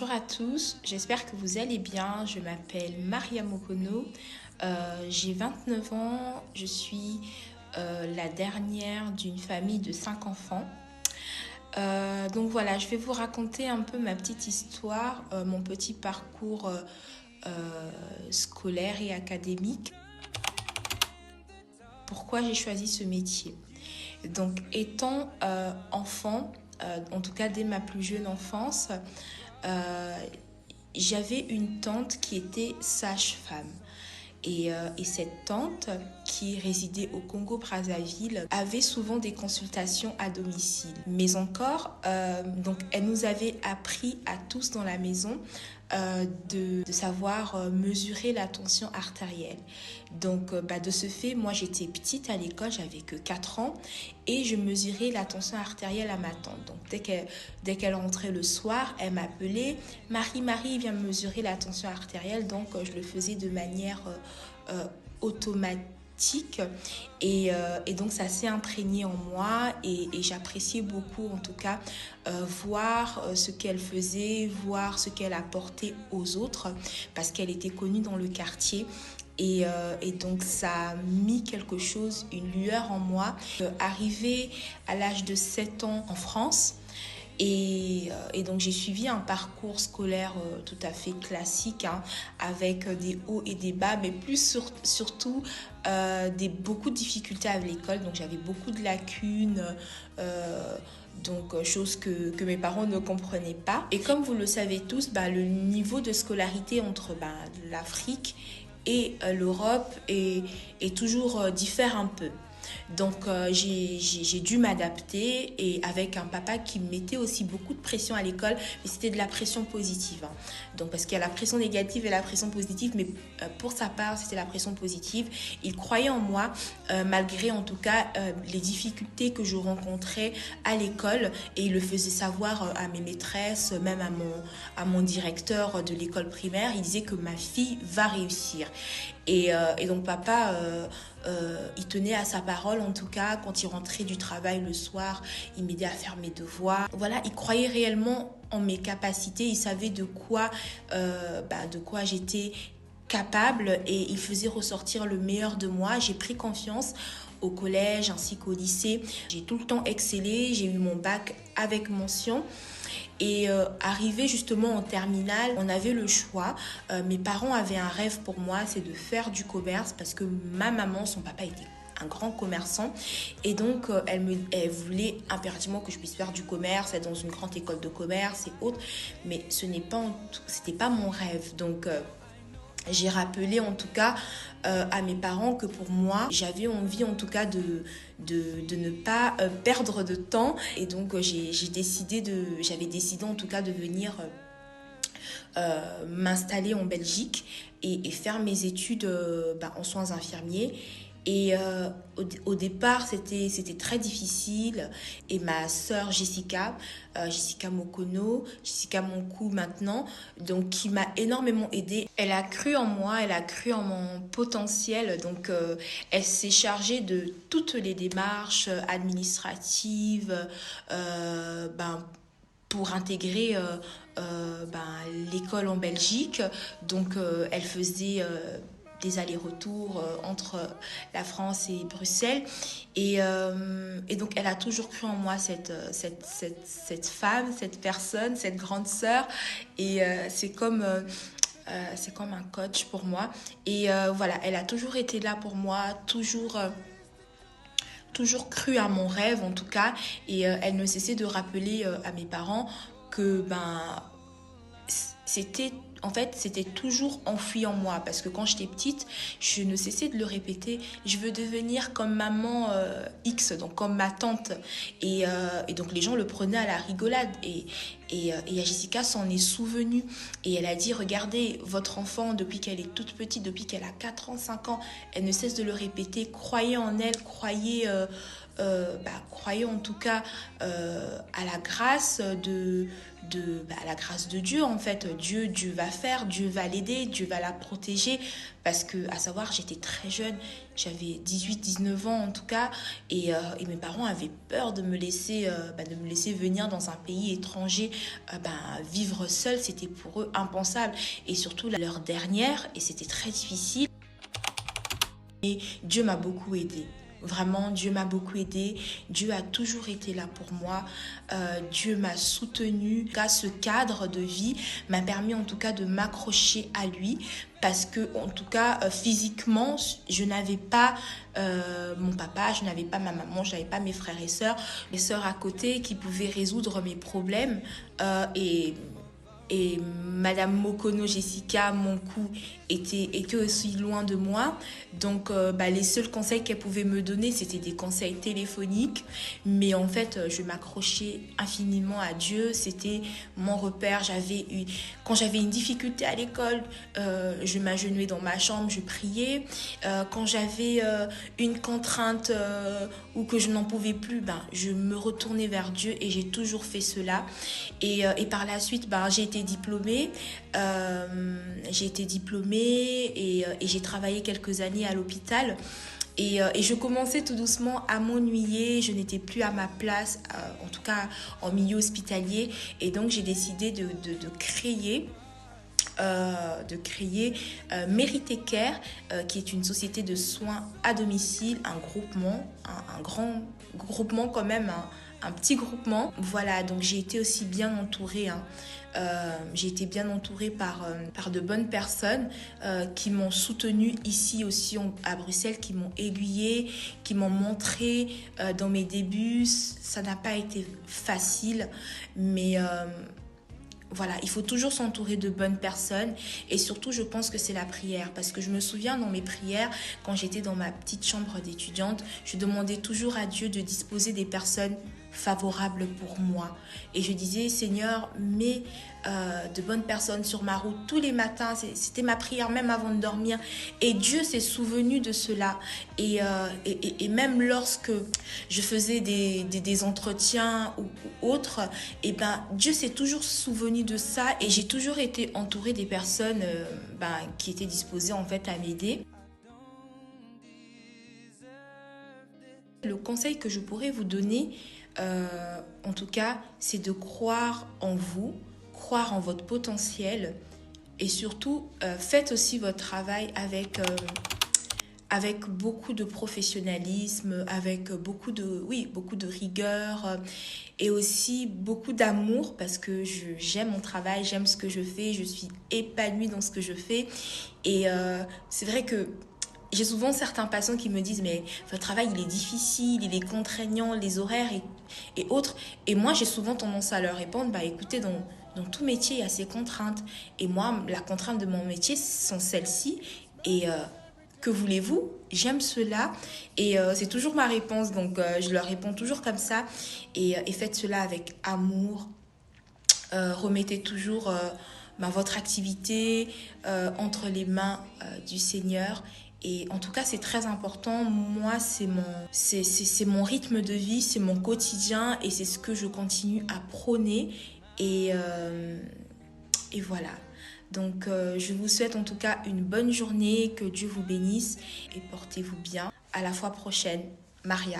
Bonjour à tous, j'espère que vous allez bien. Je m'appelle Maria Mokono, j'ai 29 ans, je suis la dernière d'une famille de 5 enfants. Donc voilà, je vais vous raconter un peu ma petite histoire, mon petit parcours scolaire et académique. Pourquoi j'ai choisi ce métier? Donc étant enfant, en tout cas dès ma plus jeune enfance, euh, j'avais une tante qui était sage-femme. Et cette tante, qui résidait au Congo-Brazzaville, avait souvent des consultations à domicile. Mais encore, donc elle nous avait appris à tous dans la maison de savoir mesurer la tension artérielle. Donc de ce fait, moi j'étais petite à l'école, j'avais que 4 ans et je mesurais la tension artérielle à ma tante. Donc dès qu'elle rentrait le soir, elle m'appelait: Marie, Marie, viens me mesurer la tension artérielle. Donc je le faisais de manière automatique et donc ça s'est imprégné en moi et j'appréciais beaucoup en tout cas voir ce qu'elle faisait, voir ce qu'elle apportait aux autres parce qu'elle était connue dans le quartier. Et donc ça a mis quelque chose, une lueur en moi. Arrivée à l'âge de 7 ans en France, et donc j'ai suivi un parcours scolaire tout à fait classique, hein, avec des hauts et des bas, mais surtout beaucoup de difficultés avec l'école. Donc j'avais beaucoup de lacunes, chose que mes parents ne comprenaient pas. Et comme vous le savez tous, le niveau de scolarité entre l'Afrique et l'Europe est toujours diffère un peu. Donc j'ai dû m'adapter et avec un papa qui mettait aussi beaucoup de pression à l'école, mais c'était de la pression positive, hein. Donc parce qu'il y a la pression négative et la pression positive, mais pour sa part c'était la pression positive. Il croyait en moi malgré en tout cas les difficultés que je rencontrais à l'école, et il le faisait savoir à mes maîtresses, même à mon directeur de l'école primaire. Il disait que ma fille va réussir. Et donc papa, il tenait à sa parole en tout cas. Quand il rentrait du travail le soir, il m'aidait à faire mes devoirs. Voilà, il croyait réellement en mes capacités. Il savait de quoi j'étais capable et il faisait ressortir le meilleur de moi. J'ai pris confiance au collège ainsi qu'au lycée. J'ai tout le temps excellé. J'ai eu mon bac avec mention. Et arrivé justement en terminale, on avait le choix. Mes parents avaient un rêve pour moi, c'est de faire du commerce parce que ma maman, son papa était un grand commerçant, et donc elle voulait impérativement que je puisse faire du commerce, être dans une grande école de commerce et autres, mais c'était pas mon rêve. Donc j'ai rappelé en tout cas à mes parents que pour moi, j'avais envie en tout cas de ne pas perdre de temps. Et donc j'avais décidé en tout cas de venir m'installer en Belgique et faire mes études en soins infirmiers. Et au départ, c'était très difficile. Et ma sœur Jessica Mokono, Jessica Monkou maintenant, donc qui m'a énormément aidée. Elle a cru en moi, elle a cru en mon potentiel. Donc elle s'est chargée de toutes les démarches administratives, pour intégrer l'école en Belgique. Donc elle faisait des allers-retours entre la France et Bruxelles. Et donc elle a toujours cru en moi, cette femme, cette personne, cette grande sœur. Et c'est comme un coach pour moi. Et voilà, elle a toujours été là pour moi, toujours cru à mon rêve en tout cas. Et elle ne cessait de rappeler à mes parents que c'était c'était toujours enfoui en moi, parce que quand j'étais petite, je ne cessais de le répéter: je veux devenir comme maman X, donc comme ma tante. Et donc les gens le prenaient à la rigolade, et Jessica s'en est souvenue, et elle a dit: regardez, votre enfant, depuis qu'elle est toute petite, depuis qu'elle a 4 ans, 5 ans, elle ne cesse de le répéter, croyez en elle, croyez en tout cas à la grâce la grâce de Dieu en fait. Dieu va faire, Dieu va l'aider, Dieu va la protéger. Parce que, à savoir, j'étais très jeune, j'avais 18-19 ans en tout cas, et mes parents avaient peur de me laisser venir dans un pays étranger, vivre seule, c'était pour eux impensable. Et surtout leur dernière, et c'était très difficile. Et Dieu m'a beaucoup aidée. Vraiment, Dieu m'a beaucoup aidée. Dieu a toujours été là pour moi. Dieu m'a soutenue. Ce cadre de vie m'a permis en tout cas de m'accrocher à lui. Parce que, en tout cas, physiquement, je n'avais pas mon papa, je n'avais pas ma maman, je n'avais pas mes frères et sœurs. Mes sœurs à côté qui pouvaient résoudre mes problèmes. Et Madame Mokono Jessica, mon cou, était aussi loin de moi. Donc, les seuls conseils qu'elle pouvait me donner, c'était des conseils téléphoniques. Mais en fait, je m'accrochais infiniment à Dieu. C'était mon repère. Quand j'avais une difficulté à l'école, je m'agenouillais dans ma chambre, je priais. Quand j'avais une contrainte ou que je n'en pouvais plus, je me retournais vers Dieu et j'ai toujours fait cela. Et par la suite, j'ai été diplômée. Et j'ai travaillé quelques années à l'hôpital. Et je commençais tout doucement à m'ennuyer, je n'étais plus à ma place, en tout cas en milieu hospitalier. Et donc j'ai décidé de créer Mérité Care, qui est une société de soins à domicile, un groupement, un grand groupement quand même, un petit groupement. Voilà, donc j'ai été aussi bien entourée. J'ai été bien entourée par de bonnes personnes qui m'ont soutenue ici aussi à Bruxelles, qui m'ont aiguillée, qui m'ont montré dans mes débuts. Ça n'a pas été facile, mais voilà, il faut toujours s'entourer de bonnes personnes et surtout je pense que c'est la prière parce que je me souviens dans mes prières quand j'étais dans ma petite chambre d'étudiante, je demandais toujours à Dieu de disposer des personnes favorables pour moi et je disais Seigneur, mets de bonnes personnes sur ma route tous les matins, c'était ma prière même avant de dormir et Dieu s'est souvenu de cela et même lorsque je faisais des entretiens ou autres, et Dieu s'est toujours souvenu de ça et j'ai toujours été entourée des personnes qui étaient disposées en fait à m'aider. Le conseil que je pourrais vous donner, en tout cas, c'est de croire en vous, croire en votre potentiel et surtout, faites aussi votre travail avec beaucoup de professionnalisme, avec beaucoup de rigueur et aussi beaucoup d'amour parce que j'aime mon travail, j'aime ce que je fais, je suis épanouie dans ce que je fais. Et c'est vrai que j'ai souvent certains patients qui me disent mais votre travail il est difficile, il est contraignant, les horaires et autres. Et moi j'ai souvent tendance à leur répondre écoutez, dans tout métier il y a ses contraintes. Et moi la contrainte de mon métier sont celles-ci. Et que voulez-vous? J'aime cela et c'est toujours ma réponse. Donc je leur réponds toujours comme ça et faites cela avec amour. Remettez toujours votre activité entre les mains du Seigneur. Et en tout cas, c'est très important. Moi, c'est mon rythme de vie, c'est mon quotidien et c'est ce que je continue à prôner. Et voilà. Donc, je vous souhaite en tout cas une bonne journée, que Dieu vous bénisse et portez-vous bien. À la fois prochaine, Maria.